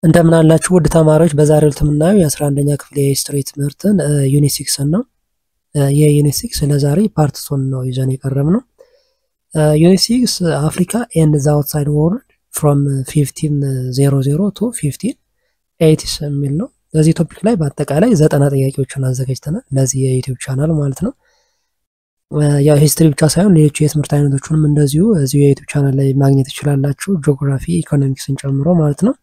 እንደምን አላችሁ ውድ ተማሪዎች በዛሬው የምናየው የ11ኛ ክፍል የሂስትሪ ትምህርትን ዩኒት 6 ነው። የዩኒት 6 ለዛሬ ፓርት 1 ነው ይዘን የቀረብነው። ዩኒት 6 አፍሪካ ኤንድ ዘ አውትሳይድ ወርልድ ፍሮም 1500 ቱ 1580 የሚል ነው። በዚህ ቶፒክ ላይ በአጠቃላይ 90 ጥያቄዎችን አዘጋጅተናል ለዚህ የዩቲዩብ ቻናል ማለት ነው። ያው ሂስትሪ ብቻ ሳይሆን ሌሎች የትምህርት አይነቶችንም እንደዚሁ እዚሁ የዩቲዩብ ቻናል ላይ ማግኘት ይችላላችሁ፣ ጂኦግራፊ ኢኮኖሚክስን ጨምሮ ማለት ነው።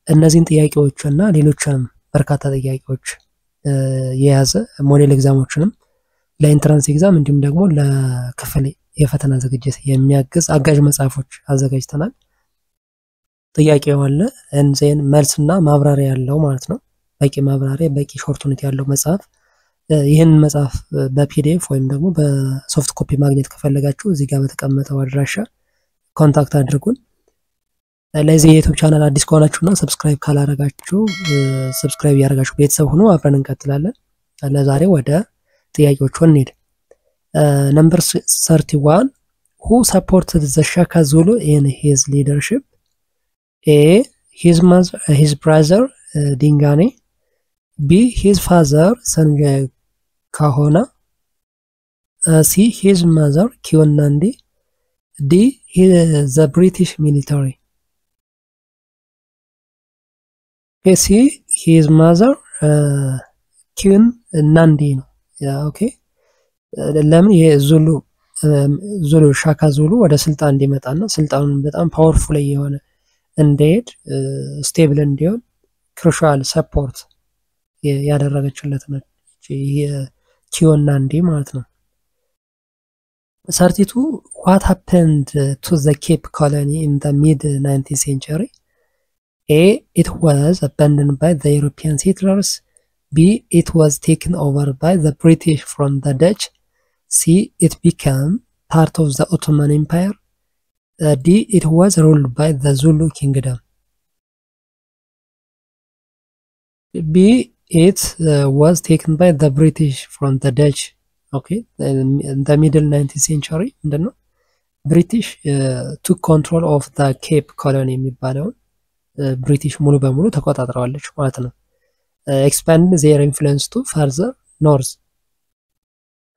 እነዚህን ጥያቄዎች እና ሌሎችንም በርካታ ጥያቄዎች የያዘ ሞዴል ኤግዛሞችንም ለኢንትራንስ ኤግዛም እንዲሁም ደግሞ ለክፍል የፈተና ዝግጅት የሚያግዝ አጋዥ መጽሐፎች አዘጋጅተናል። ጥያቄው አለ እንዘን መልስና ማብራሪያ ያለው ማለት ነው። በቂ ማብራሪያ በቂ ሾርት ኖት ያለው መጽሐፍ። ይህን መጽሐፍ በፒዲኤፍ ወይም ደግሞ በሶፍት ኮፒ ማግኘት ከፈለጋችሁ እዚህ ጋር በተቀመጠው አድራሻ ኮንታክት አድርጉን። ለዚህ የዩቲዩብ ቻናል አዲስ ከሆናችሁና ሰብስክራይብ ካላረጋችሁ ሰብስክራይብ ያደርጋችሁ ቤተሰብ ሆኖ አብረን እንቀጥላለን። ለዛሬ ወደ ጥያቄዎቹ እንሂድ። ነምበር 31 who supported the Shaka Zulu in his leadership? A. his brother Dingane. B. his father Sanjay Kahona. C. his mother Kiwanandi. D. the British military. C. his mother ኪውን ናንዲ ነው። ኦኬ ለምን ዙሉ ሻካ ዙሉ ወደ ስልጣን እንዲመጣና ስልጣኑን በጣም ፓወርፉል የሆነ እንዲሄድ ስቴብል እንዲሆን ክሩሻል ሰፖርት ያደረገችለት ነው ኪውን ናንዲ ማለት ነው። 32 what happened to the Cape colony in the mid 19th century? A. it was abandoned by the European settlers. B. it was taken over by the British from the Dutch. C. it became part of the Ottoman Empire. D. it was ruled by the Zulu kingdom. B. it was taken by the British from the Dutch. Okay, in the middle 19th century, British took control of the Cape colony የሚባለውን ብሪቲሽ ሙሉ በሙሉ ተቆጣጥረዋለች ማለት ነው። expand their influence to further north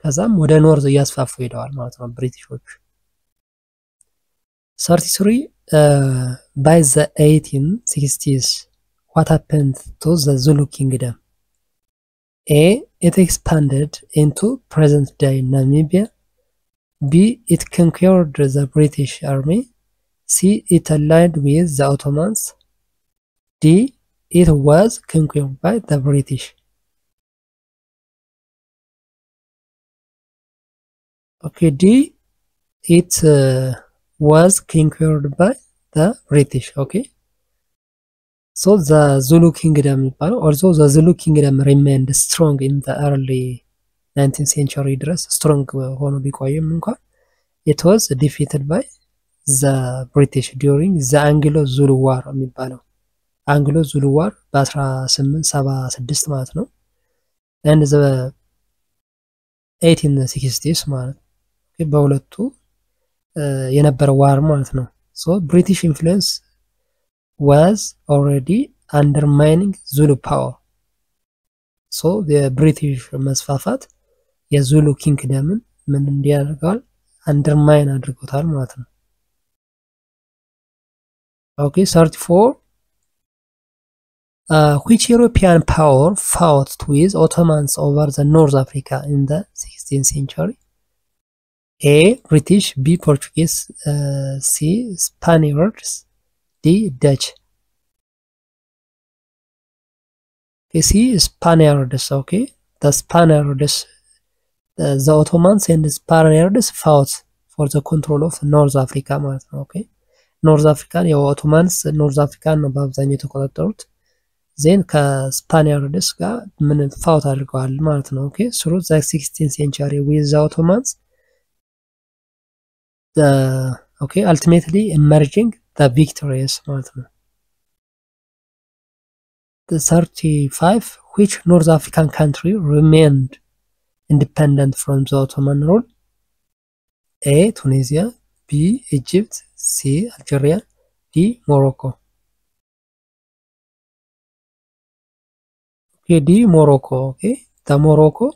ከዛም ወደ ኖርዝ እያስፋፉ ሄደዋል ማለት ነው ብሪቲሾች። 33 by the 1860s what happened to the Zulu kingdom? A. it expanded into present day Namibia. B. it conquered the British army. C. it allied with the Ottomans. D. it was conquered by the British. Okay, D. it was conquered by the British. Okay, so the Zulu kingdom, although the Zulu kingdom remained strong in the early 19th century dress, strong ሆኖ ቢቆይም እንኳን it was defeated by the British during the Anglo-Zulu War የሚባለው አንግሎ ዙሉ ዋር በ1876 ማለት ነው and the 1860s ማለት በሁለቱ የነበረ ዋር ማለት ነው። so British influence was already undermining Zulu power. so the British መስፋፋት የዙሉ ኪንግደምን ምን እንዲያደርጋል undermine አድርጎታል ማለት ነው። okay 34 which European power fought with Ottomans over the North Africa in the 16th century? A. British. B. Portuguese. C. Spaniards. D. Dutch. Okay, C. Spaniards. Okay, the Spaniards, the Ottomans and the Spaniards fought for the control of North Africa. Okay, North Africa, the Ottomans North Africa ነው በአብዛኛው የተቆጣጠሩት። ዜን ከስፓኒያርድስ ጋር ምን ፋውት አድርገዋል ማለት ነው። ኦኬ through the 16th century with the Ottomans, ultimately emerging the victorious ማለት ነው። the 35 which North African country remained independent from the Ottoman rule? A. Tunisia. B. Egypt. C. Algeria. D. Morocco. Okay, D Morocco. Okay, the Morocco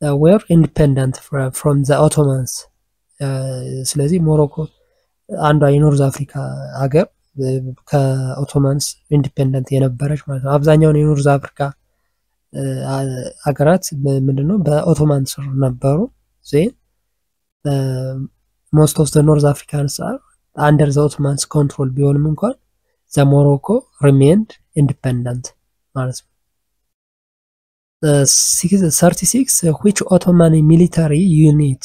were independent from the Ottomans. ስለዚህ ሞሮኮ አንዷ የኖርዝ አፍሪካ ሀገር ከኦቶማንስ ኢንዲፔንደንት የነበረች ማለት ነው። አብዛኛውን የኖርዝ አፍሪካ ሀገራት ምንድነው በኦቶማን ስር ነበሩ። ዜን most of the North Africans are under the Ottomans control ቢሆንም እንኳን the Morocco remained independent ማለት ነው። 36 which Ottoman military unit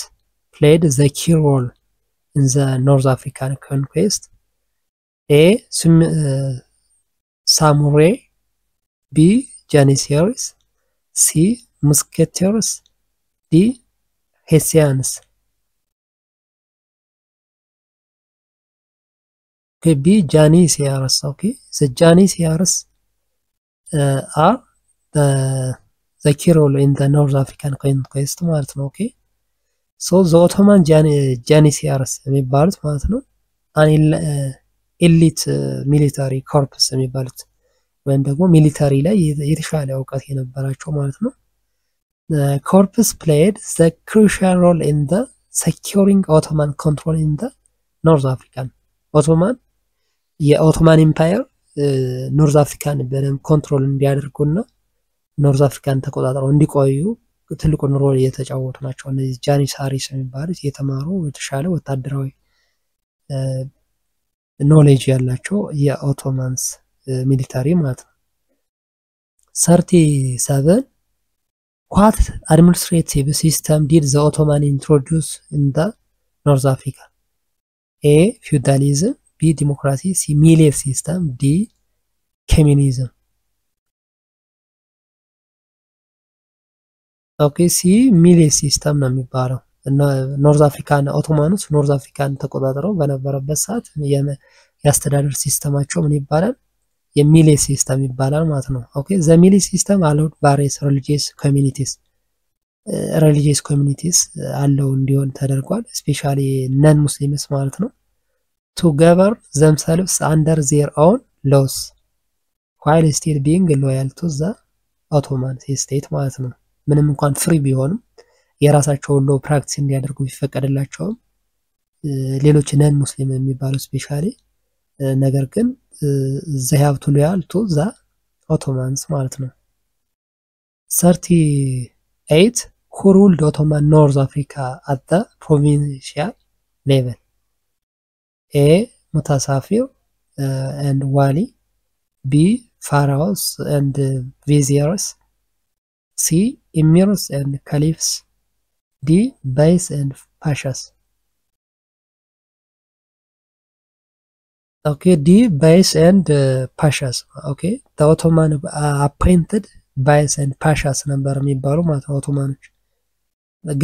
played the key role in the North African conquest? A. Samurai, B. Janissaries, C. Musketeers, D. Hessians. Okay, B. Janissaries. Okay, the Janissaries are the key role in the North African conquest ማለት ነው። Okay, so the Ottoman Janissaries የሚባሉት ማለት ነው ኤሊት ሚሊታሪ ኮርፕስ የሚባሉት ወይም ደግሞ ሚሊታሪ ላይ የተሻለ እውቀት የነበራቸው ማለት ነው። ኮርፕስ played the crucial role in the securing Ottoman control in the North African. የኦቶማን ኢምፓየር ኖርዝ አፍሪካን በደንብ ኮንትሮል እንዲያደርጉና ኖርዝ አፍሪካን ተቆጣጥረው እንዲቆዩ ትልቁን ሮል እየተጫወቱ ናቸው። እነዚህ ጃኒሳሪስ የሚባሉት የተማሩ የተሻለ ወታደራዊ ኖሌጅ ያላቸው የኦቶማንስ ሚሊታሪ ማለት ነው። 37 what administrative system did the Ottoman introduce in the North Africa? A. feudalism, B. democracy, C. millet system, D. communism. Okay, C. millet system ነው የሚባለው እና ኖርዝ አፍሪካን ኦቶማኖች ኖርዝ አፍሪካን ተቆጣጥረው በነበረበት ሰዓት የአስተዳደር ሲስተማቸው ምን ይባላል? የሚሊት ሲስተም ይባላል ማለት ነው። ኦኬ ዘ ሚሊት ሲስተም allowed various religious communities አለው እንዲሆን ተደርጓል። ስፔሻሊ ነን ሙስሊምስ ማለት ነው to govern themselves under their own laws while still being loyal to the Ottoman state ማለት ነው። ምንም እንኳን ፍሪ ቢሆንም የራሳቸውን ሎ ፕራክቲስ እንዲያደርጉ ቢፈቀድላቸው ሌሎች ነን ሙስሊም የሚባሉ ስፔሻሊ ነገር ግን they have to loyal to the Ottomans ማለት ነው። 38 who ruled Ottoman North Africa at the provincial level? A. Mutasafir and Wali, B. Pharaohs and Viziers, C. Emirs and Caliphs, D. Beys and Pashas. Okay, D. Beys and Pashas. Okay, the Ottoman appointed Beys and Pashas ነበር የሚባሉ ማለት ኦቶማኖች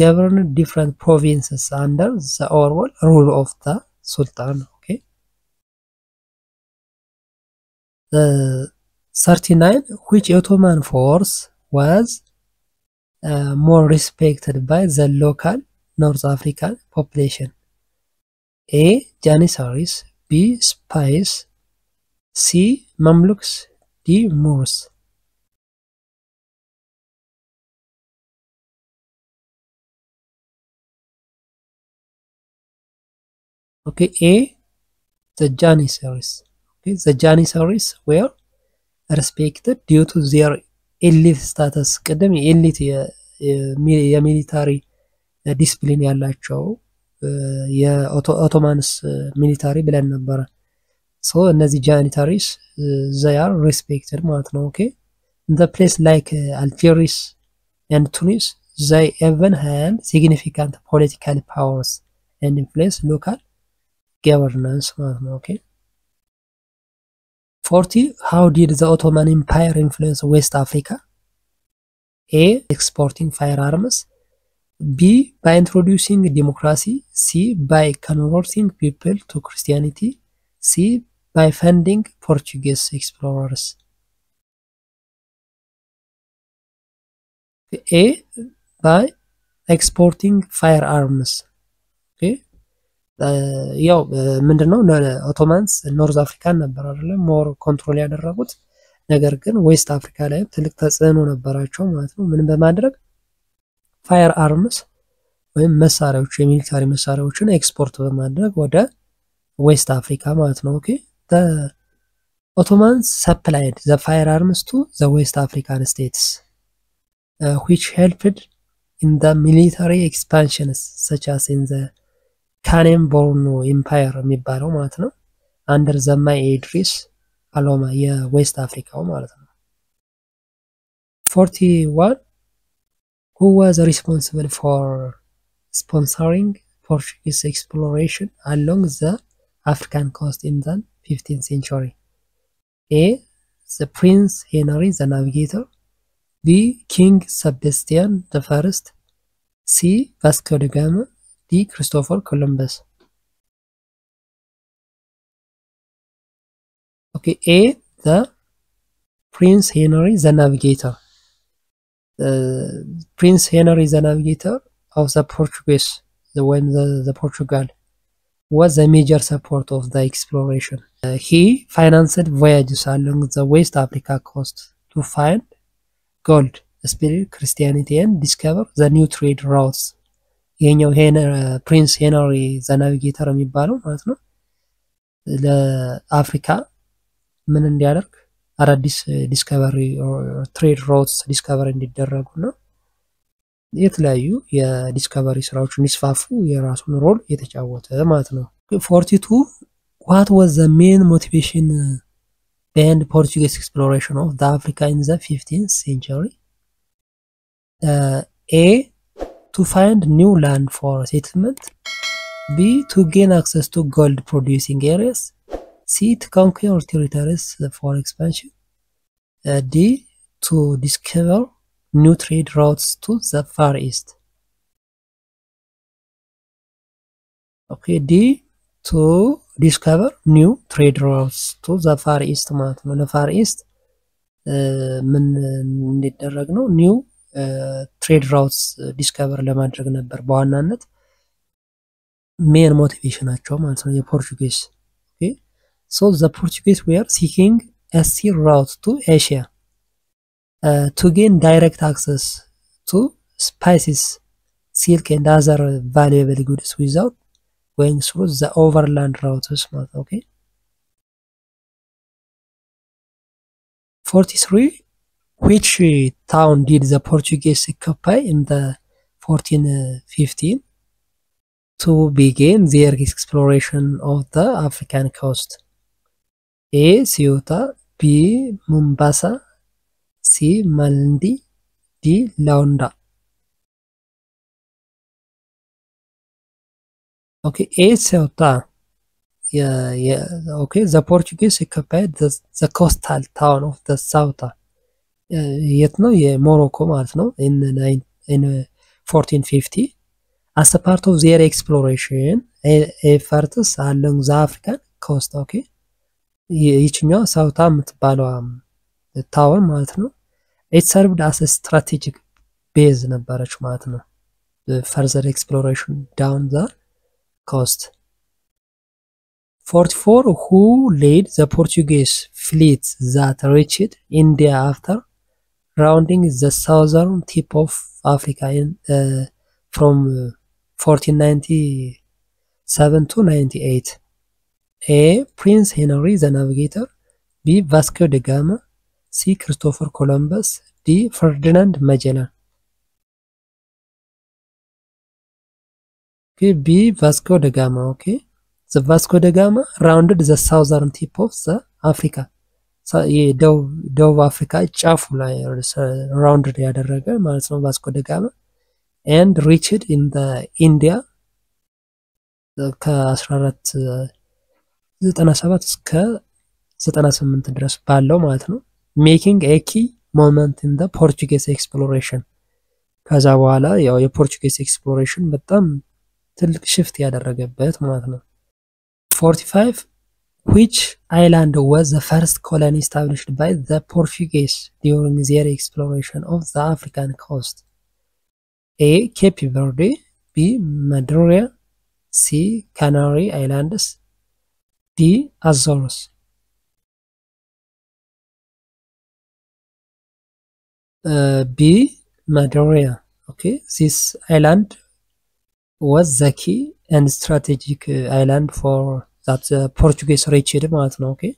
governed different provinces under the overall rule of the Sultan. Okay, 39 which Ottoman force was more respected by the local North African population? A. Janissaries, B. Spies, C. Mamluks, D. Moors. Okay, A. the Janissaries. Okay, the Janissaries were respected due to their elite status. ቀደም የኤሊት የሚሊታሪ ዲስፕሊን ያላቸው የኦቶማንስ ሚሊታሪ ብለን ነበር። ሶ እነዚህ ጃኒታሪስ they are respected ማለት ነው። ኦኬ in the place like Algiers and Tunis they even had significant political powers and influence local governance ማለት ነው። ኦኬ 40 how did the Ottoman Empire influence West Africa? A. exporting firearms, B. by introducing democracy, C. by converting people to Christianity, C. by funding Portuguese explorers. A. by exporting firearms. Okay, ያው ምንድነው ኦቶማንስ ኖርዝ አፍሪካን ነበር አይደል ሞር ኮንትሮል ያደረጉት ነገር ግን ዌስት አፍሪካ ላይ ትልቅ ተጽዕኖ ነበራቸው ማለት ነው። ምን በማድረግ ፋየር አርምስ ወይም መሳሪያዎች የሚሊታሪ መሳሪያዎችን ኤክስፖርት በማድረግ ወደ ዌስት አፍሪካ ማለት ነው። ኦኬ the Ottomans supplied the firearms to the West African states which helped in the military expansions such as in the Kanem-Borno empire የሚባለው ማለት ነው under ዘማይ ኢድሪስ አሎማ የዌስት አፍሪካው ማለት ነው። 41 who was responsible for sponsoring Portuguese exploration along the African coast in the 15th century. A. The Prince Henry the Navigator. B. King Sebastian the First. C. Vasco da Gama. D. Christopher Columbus. Okay, A. The Prince Henry the Navigator. Prince Henry the Navigator of the Portuguese, the Portugal, was a major support of the exploration. He financed voyages along the West Africa coast to find gold, spirit, Christianity, and discover the new trade routes. ይሄኛው ፕሪንስ ሄንሪ ዘ ናቪጌተር የሚባለው ማለት ነው ለአፍሪካ ምን እንዲያደርግ አዳዲስ ዲስከቨሪ ትሬድ ሮድስ ዲስከቨሪ እንዲደረጉና የተለያዩ የዲስከቨሪ ስራዎች እንዲስፋፉ የራሱን ሮል የተጫወተ ማለት ነው። 42 what was the main motivation behind Portuguese exploration of the Africa in the 15th century? A. To find new land for settlement. B. To gain access to gold producing areas. C. To conquer territories for expansion. D. To discover new trade routes to the Far East. Okay, D. To discover new trade routes to the Far East ማለት ነው። ለፋር ኢስት ምን እንዲደረግ ነው? ኒው ትሬድ ራውትስ ዲስከቨር ለማድረግ ነበር በዋናነት ሜን ሞቲቬሽናቸው ማለት ነው የፖርቹጊዝ። Okay, so the Portuguese were seeking a sea route to Asia to gain direct access to spices, silk and other valuable goods without going through the overland routes. Okay. 43 which town did the Portuguese occupy in the 1415 to begin their exploration of the African coast? A. Ceuta. B. Mombasa. C. Malindi. D. Luanda. Okay, A. Ceuta. Yeah. Okay, the Portuguese occupied the coastal town of the Ceuta. የት ነው? የሞሮኮ ማለት ነው in 1450 as a part of their exploration efforts along the African coast. Okay, ይችኛው ሳውታ የምትባለው ታውን ማለት ነው it served as a strategic base ነበረች ማለት ነው further exploration down the coast. 44 who led the Portuguese fleet that reached India after rounding the southern tip of Africa from 1497 to 98? A. Prince Henry the Navigator. B. Vasco da Gama. C. Christopher Columbus. D. Ferdinand Magellan. Okay, B. Vasco da Gama. Okay, the Vasco da Gama rounded the southern tip of the Africa. ደቡብ አፍሪካ ጫፉ ላይ rounded ያደረገ ማለት ነው ቫስኮ ዳ ጋማ and reached in the India ከ1497 እስከ 98 ድረስ ባለው ማለት ነው making a key moment in the Portuguese exploration. ከዛ በኋላ ያው የፖርቹጊዝ ኤክስፕሎሬሽን በጣም ትልቅ ሽፍት ያደረገበት ማለት ነው። 45 which island was the first colony established by the Portuguese during their exploration of the African coast? A. Cape Verde. B. Madeira. C. Canary Islands. D. Azores. B. Madeira. Okay, this island was the key and strategic island for that Portuguese reached ማለት ነው okay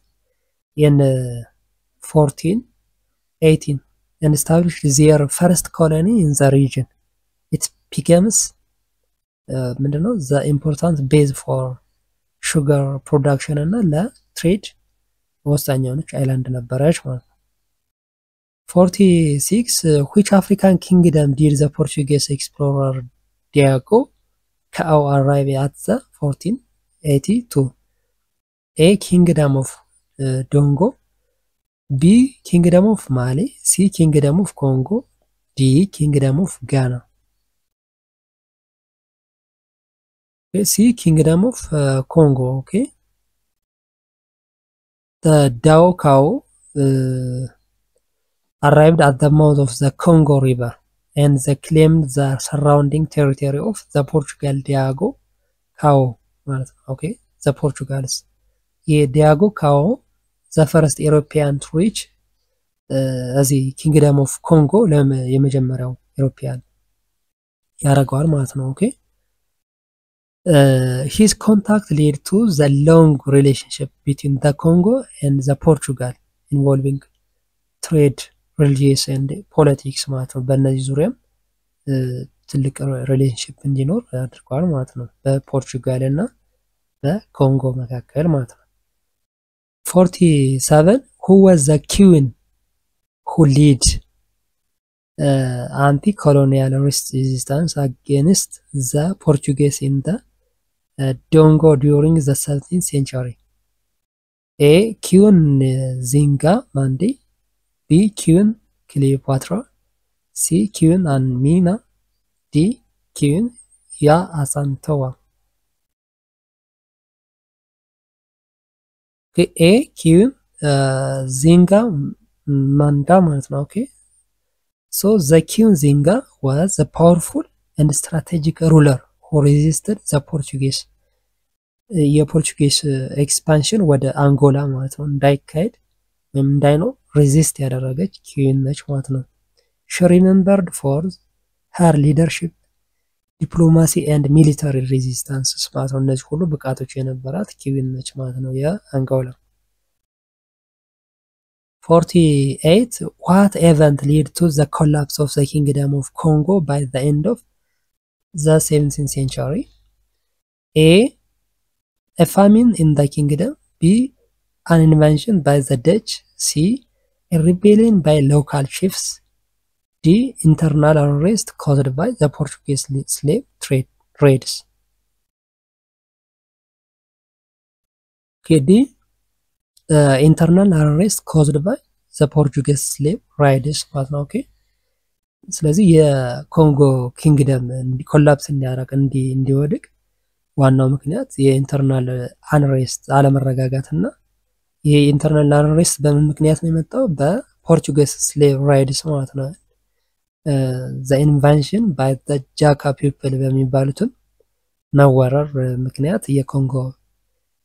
in 1418 and established their first colony in the region. It becomes ምንድነው the important base for sugar production እና ለትሬድ ወሳኝ የሆነች አይላንድ ነበረች ማለት ነው 46 which African kingdom did the Portuguese explorer Diego Cao arrive at the 1482? A. Kingdom of Dongo. B. Kingdom of Mali. C. Kingdom of Congo. D. Kingdom of Ghana. Okay, C. Kingdom of Congo. Okay. The Dao Cao arrived at the mouth of the Congo River and they claimed the surrounding territory of the Portugal Diego Cao. Okay, the Portugals. Diego Cao, the first European to reach the Kingdom of Congo, የመጀመሪያው European ያረጋዋል ማለት ነው okay his contact led to the long relationship between the Congo and the Portugal involving trade, religious and politics ማለት ነው በእነዚህ ዙሪያም ትልቅ ሪሌሽንሺፕ እንዲኖር አድርጓል ማለት ነው በፖርቹጋል እና በኮንጎ መካከል ማለት ነው 47 who was the queen who led anti-colonial resistance against the Portuguese in the Dongo during the 17th century? A. Queen Zinga Mandi. B. Queen Cleopatra. C. Queen Amina. D. Queen Ya Asantewa. Okay, A. Queen Zinga Manda ማለት ነው okay so the Queen Zinga was a powerful and strategic ruler who resisted the Portuguese የፖርቹጊስ ኤክስፓንሽን ወደ አንጎላ ማለት ነው እንዳይካሄድ ወይም እንዳይኖር ሬዚስት ያደረገች ኪዊን ነች ማለት ነው she remembered for her leadership diplomacy and military resistance ማለት ነው እነዚህ ሁሉ ብቃቶች የነበራት ኪዊን ነች ማለት ነው የአንጎላ 48 what event led to the collapse of the kingdom of Congo by the end of the 17th century? A. A famine in the kingdom. B. An invasion by the Dutch. C. A rebellion by local chiefs. D. Internal unrest caused by the Portuguese slave trades. Okay, D. Internal unrest caused by the Portuguese slave raiders ማለት ነው okay ስለዚህ የኮንጎ ኪንግደም ኮላፕስ እንዲያደርግ እንዲወድቅ ዋናው ምክንያት የኢንተርናል አንሬስት አለመረጋጋትና ይሄ ኢንተርናል አንሬስት በምን ምክንያት ነው የመጣው በፖርቹጊስ ስሌቭ ራይድስ ማለት ነው the invasion by the Jaka people በሚባሉትም መወረር ምክንያት የኮንጎ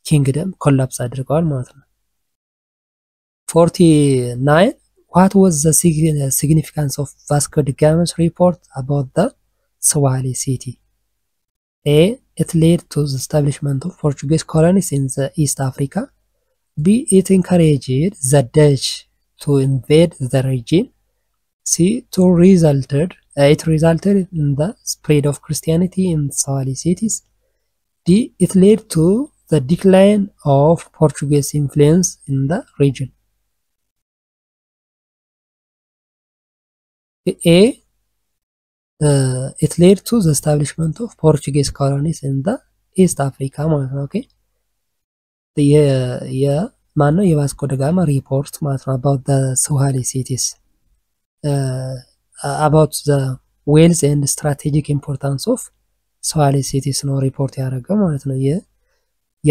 ኪንግደም ኮላፕስ አድርጓል ማለት ነው 49 what was the significance of Vasco da Gama's report about the Swahili city? A. It led to the establishment of Portuguese colonies in the East Africa. B. It encouraged the Dutch to invade the region. C. It resulted in the spread of Christianity in Swahili cities. D. It led to the decline of Portuguese influence in the region. A. It led to the establishment of Portuguese colonies in the East Africa ማለት ነው okay ማነው የቫስኮ ዳ ጋማ ሪፖርት ማለት ነው about the Swahili cities about the wealth and strategic importance of Swahili cities ነው ሪፖርት ያደረገው ማለት ነው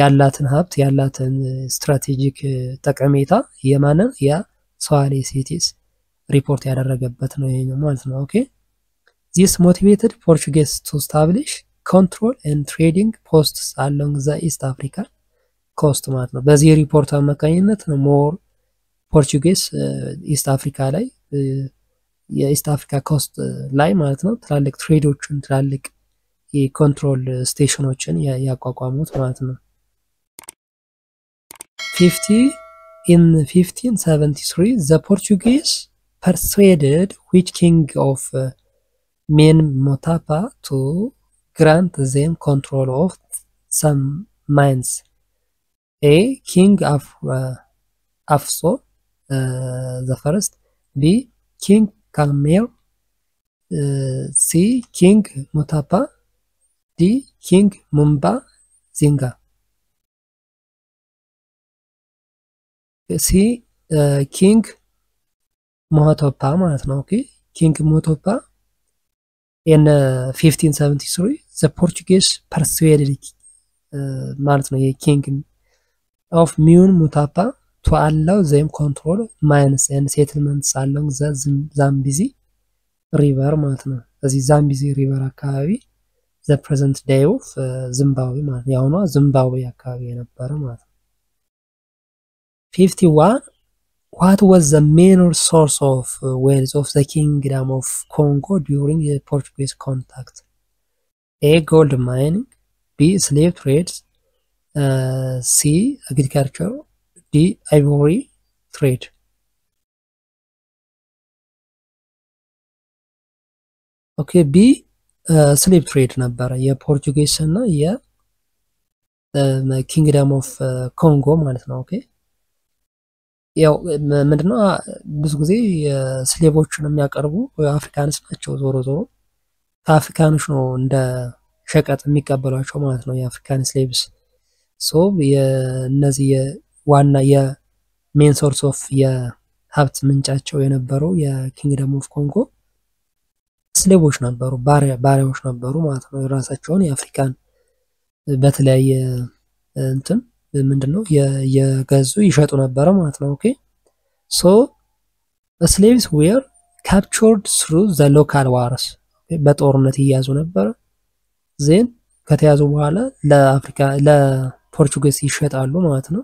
ያላትን ሀብት ያላትን ስትራቴጂክ ጠቀሜታ የማንን የስዋሂሊ cities ሪፖርት ያደረገበት ነው ይሄኛው ማለት ነው okay this motivated Portuguese to establish control and trading posts along the East Africa coast ማለት ነው በዚህ ሪፖርት አማካኝነት ነው ሞር ፖርቹጊስ ኢስት አፍሪካ ላይ የኢስት አፍሪካ ኮስት ላይ ማለት ነው ትላልቅ ትሬዶችን ትላልቅ የኮንትሮል ስቴሽኖችን ያቋቋሙት ማለት ነው። in 1573 the Portuguese persuaded which king of Motapa to grant them control of some mines. A. King Afso the first. B. King Khmer. C. King Motapa. D. King Mumba Zinga. C. King Motopa ማለት ነው። ኦኬ ኪንግ ሞቶፓ in 1573 the Portuguese persuaded ማለት ነው የኪንግ of Mun Mutapa to allow them control mines and settlements along the Zambezi river ማለት ነው። እዚህ ዛምቢዚ ሪቨር አካባቢ the present day of ዚምባብዌ ማለት ነው። ያውኗ ዚምባብዌ አካባቢ የነበረ ማለት ነው። 51 What was the main source of wealth of the Kingdom of Congo during the Portuguese contact? A. Gold mining. B. Slave trades. C. Agriculture. D. Ivory trade. Okay, B. Slave trade ነበረ የፖርቱጌስ እና የኪንግደም ኦፍ ኮንጎ ማለት ነው። ኦኬ ያው ምንድነው ብዙ ጊዜ ስሌቮችን የሚያቀርቡ አፍሪካንስ ናቸው። ዞሮ ዞሮ ከአፍሪካኖች ነው እንደ ሸቀጥ የሚቀበሏቸው ማለት ነው የአፍሪካን ስሌቭስ። ሶ የነዚህ የዋና የሜን ሶርስ ኦፍ የሀብት ምንጫቸው የነበረው የኪንግደም ኦፍ ኮንጎ ስሌቮች ነበሩ፣ ባሪያዎች ነበሩ ማለት ነው። የራሳቸውን የአፍሪካን በተለያየ እንትን ምንድነው የገዙ ይሸጡ ነበር ማለት ነው። ኦኬ ሶ slaves were captured through the local wars በጦርነት ይያዙ ነበር። ዜን ከተያዙ በኋላ ለአፍሪካ ለፖርቹጊዝ ይሸጣሉ ማለት ነው።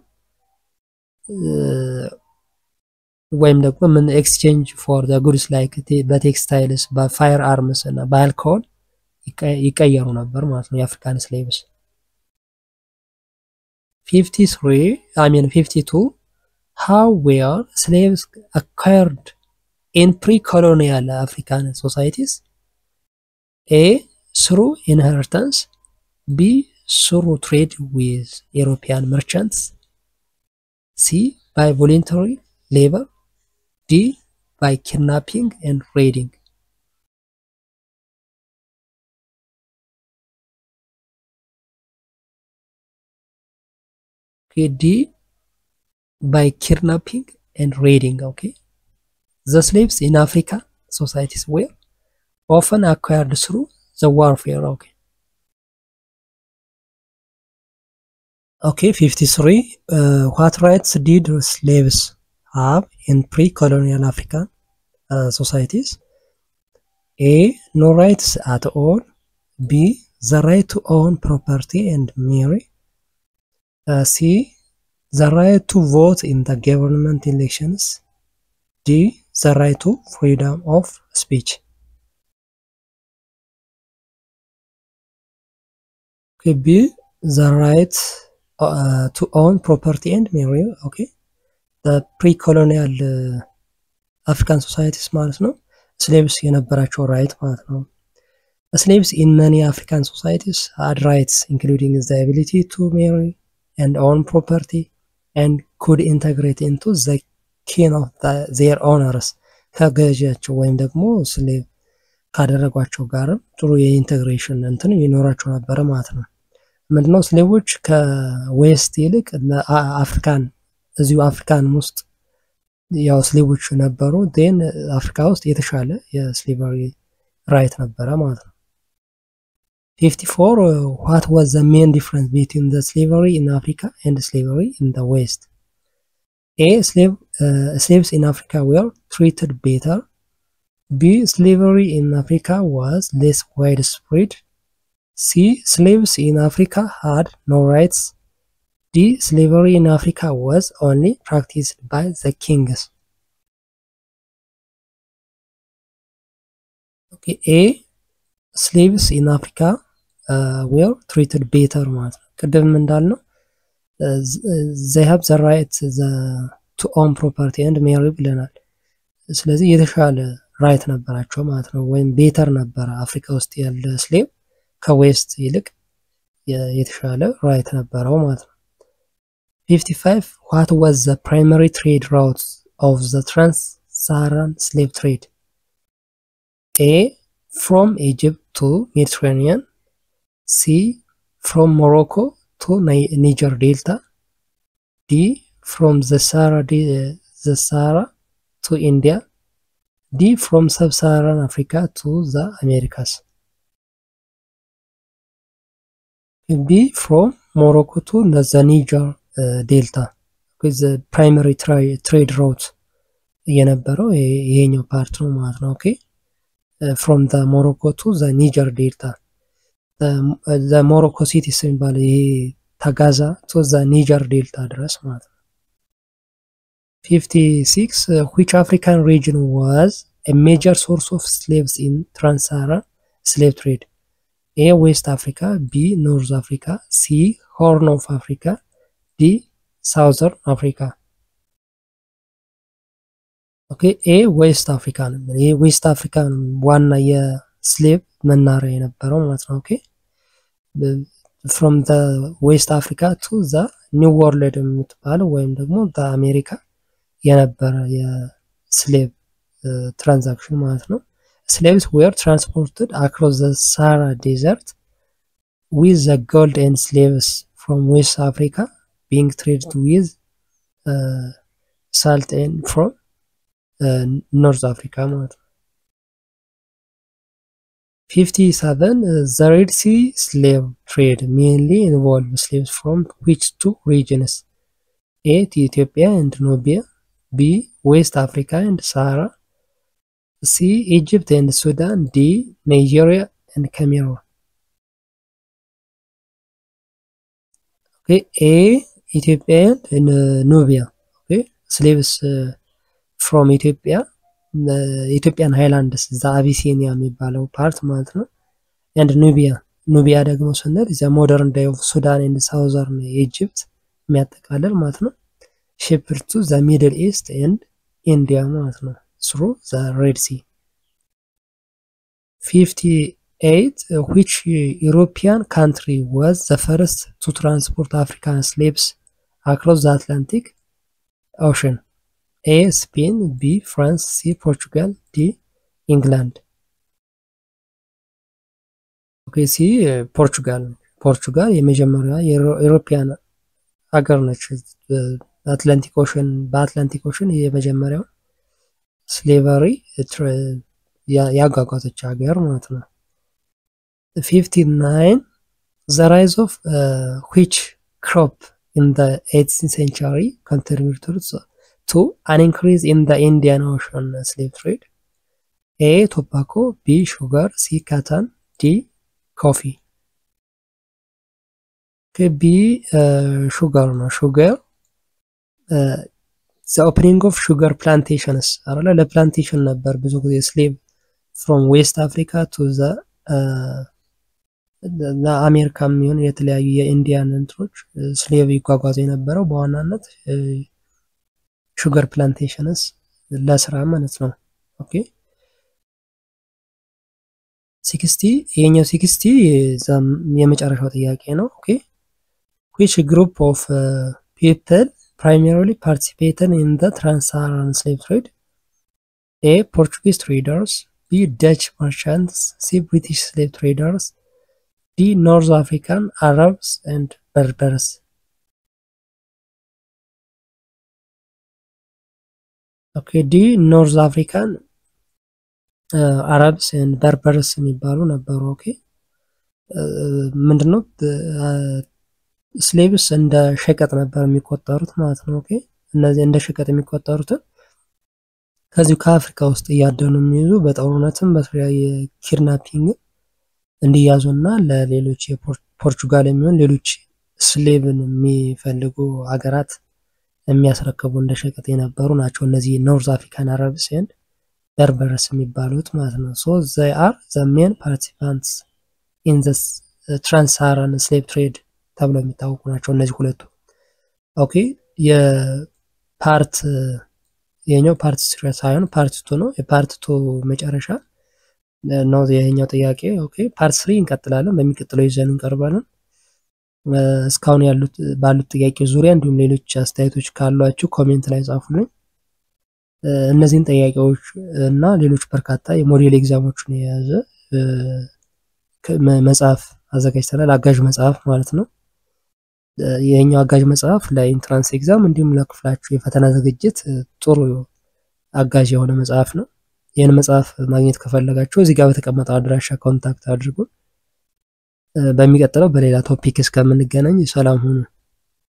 ወይም ደግሞ ምን ኤክስቼንጅ ፎር the goods like በቴክስታይልስ በፋየር አርምስ እና በአልኮሆል ይቀየሩ ነበር ማለት ነው የአፍሪካን ስሌቭስ። 52 How were slaves acquired in pre-colonial African societies? A. Through inheritance. B. Through trade with European merchants. C. By voluntary labor. D. By kidnapping and raiding. Okay, D. By kidnapping and raiding. Okay, the slaves in Africa societies were often acquired through the warfare. Okay, 53 What rights did slaves have in pre-colonial African societies? A. No rights at all. B. The right to own property and marry. C. The right to vote in the government elections. D. The right to freedom of speech. Okay, B. The right to own property and marry. Okay, the pre-colonial African societies ማለት ነው slaves የነበራቸው right ማለት ነው። Slaves in many African societies had rights including the ability to marry and own property and could integrate into the kin of their owners ከገዢያቸው ወይም ደግሞ ስሌቭ ካደረጓቸው ጋር ጥሩ የኢንተግሬሽን እንትን ይኖራቸው ነበር ማለት ነው። ምንድነው ስሌቮች ከዌስት ይልቅ ለአፍሪካን እዚሁ አፍሪካን ውስጥ ያው ስሌቮች ነበሩ። ዴን አፍሪካ ውስጥ የተሻለ የስሌቨሪ ራይት ነበረ ማለት ነው። 54 What was the main difference between the slavery in Africa and slavery in the West? A. Slaves in Africa were treated better. B. Slavery in Africa was less widespread. C. Slaves in Africa had no rights. D. Slavery in Africa was only practiced by the kings. ኦኬ ኤ slaves in Africa were treated better ማለት ነው። ቅድም እንዳልነው they have the right to own property and marry ብለናል። ስለዚህ የተሻለ ራይት ነበራቸው ማለት ነው፣ ወይም ቤተር ነበረ አፍሪካ ውስጥ ያለ ስሌቭ ከዌስት ይልቅ የተሻለ ራይት ነበረው ማለት ነው። 55 what was the primary trade routes of the trans-Saharan slave trade? A from Egypt to Mediterranean, C from Morocco to Niger Delta, D from the Sahara to India, D from Sub-Saharan Africa to the Americas. B from Morocco to the Niger Delta with the primary trade route የነበረው ይሄኛው ፓርት ነው ማለት ነው። ኦኬ from the Morocco to the Niger Delta, the Morocco cities የሚባለው ይሄ ታጋዛ to the Niger Delta ድረስ ማለት ነው። 56 which African region was a major source of slaves in trans-Saharan slave trade? A West Africa, B North Africa, C Horn of Africa, D Southern Africa. ኦኬ ኤ ዌስት አፍሪካ ነው። ይሄ ዌስት አፍሪካ ዋና የስሌቭ መናሪያ የነበረው ማለት ነው። ኦኬ from the West Africa to the New World የምትባለው ወይም ደግሞ በአሜሪካ የነበረ የስሌቭ ትራንዛክሽን ማለት ነው። Slaves were transported across the Sahara Desert with the gold and slaves from West Africa being traded with salt and from North Africa ማለት ነው። 57 the Red Sea slave trade mainly involved slaves from which two regions? A Ethiopia and Nubia, B West Africa and Sahara, C Egypt and Sudan, D Nigeria and Cameroon. Okay, A Ethiopia and Nubia. Okay, slaves from Ethiopia, the Ethiopian highlands, the Abyssinia የሚባለው ፓርት ማለት ነው። and Nubia ደግሞ ስንል the modern day of Sudan and southern Egypt የሚያጠቃልል ማለት ነው። shipped to the Middle East and India ማለት ነው through the Red Sea. 58 which European country was the first to transport African slaves across the Atlantic Ocean? A Spain, B France, C Portugal, D England. Okay, C ፖርቹጋል የመጀመሪያ የዩሮፒያን ሀገር ነች። በአትላንቲክ ኦሽን የመጀመሪያው ስሌቨሪ ያጓጓዘች ሀገር ማለት ነው። 59 the rise of which crop in the 18th century contributed to an increase in the Indian Ocean slave trade? A tobacco, B sugar, C cotton, D coffee. Okay, B sugar ነው። sugar the opening of sugar plantations አረለ ለፕላንቴሽን ነበር ብዙ ጊዜ slave from West Africa to the አሜሪካ የሚሆን የተለያዩ የኢንዲያን እንትሮች ስሌቭ ይጓጓዙ የነበረው በዋናነት ሹገር ፕላንቴሽንስ ለስራ ማለት ነው። ኦኬ 60 የኛው 60 የመጨረሻው ጥያቄ ነው። ኦኬ which group of people primarily participated in the trans-Saharan slave trade? A Portuguese traders, B Dutch merchants, C British slave traders, D North African Arabs and Berbers. Okay, D North African Arabs and Berbers የሚባሉ ነበሩ። ኦኬ ምንድነው ስሌቭስ እንደ ሸቀጥ ነበር የሚቆጠሩት ማለት ነው። ኦኬ እነዚህ እንደ ሸቀጥ የሚቆጠሩት ከዚህ ከአፍሪካ ውስጥ እያደኑ የሚይዙ በጦርነትም በተለያየ ኪድናፒንግ እንዲያዙና ለሌሎች የፖርቹጋል የሚሆን ሌሎች ስሌቭን የሚፈልጉ ሀገራት የሚያስረክቡ እንደ ሸቀጥ የነበሩ ናቸው። እነዚህ ኖርዝ አፍሪካን አረብስ and በርበርስ የሚባሉት ማለት ነው። ሶ they are the main participants in the trans-Saharan slave trade ተብለው የሚታወቁ ናቸው እነዚህ ሁለቱ። ኦኬ የፓርት የኛው ፓርት 3 ሳይሆን ፓርት 2 ነው። የፓርት 2 መጨረሻ ነው የኛው ጥያቄ። ኦኬ ፓርት 3 እንቀጥላለን። በሚቀጥለው ይዘን እንቀርባለን። እስካሁን ያሉት ባሉት ጥያቄ ዙሪያ እንዲሁም ሌሎች አስተያየቶች ካሏችሁ ኮሜንት ላይ ጻፉልኝ። እነዚህን ጥያቄዎች እና ሌሎች በርካታ የሞዴል ኤግዛሞችን የያዘ መጽሐፍ አዘጋጅተናል። አጋዥ መጽሐፍ ማለት ነው። የኛው አጋዥ መጽሐፍ ለኢንትራንስ ኤግዛም እንዲሁም ለክፍላችሁ የፈተና ዝግጅት ጥሩ አጋዥ የሆነ መጽሐፍ ነው። ይህን መጽሐፍ ማግኘት ከፈለጋችሁ እዚህ ጋር በተቀመጠው አድራሻ ኮንታክት አድርጉ። በሚቀጥለው በሌላ ቶፒክ እስከምንገናኝ ሰላም ሁኑ።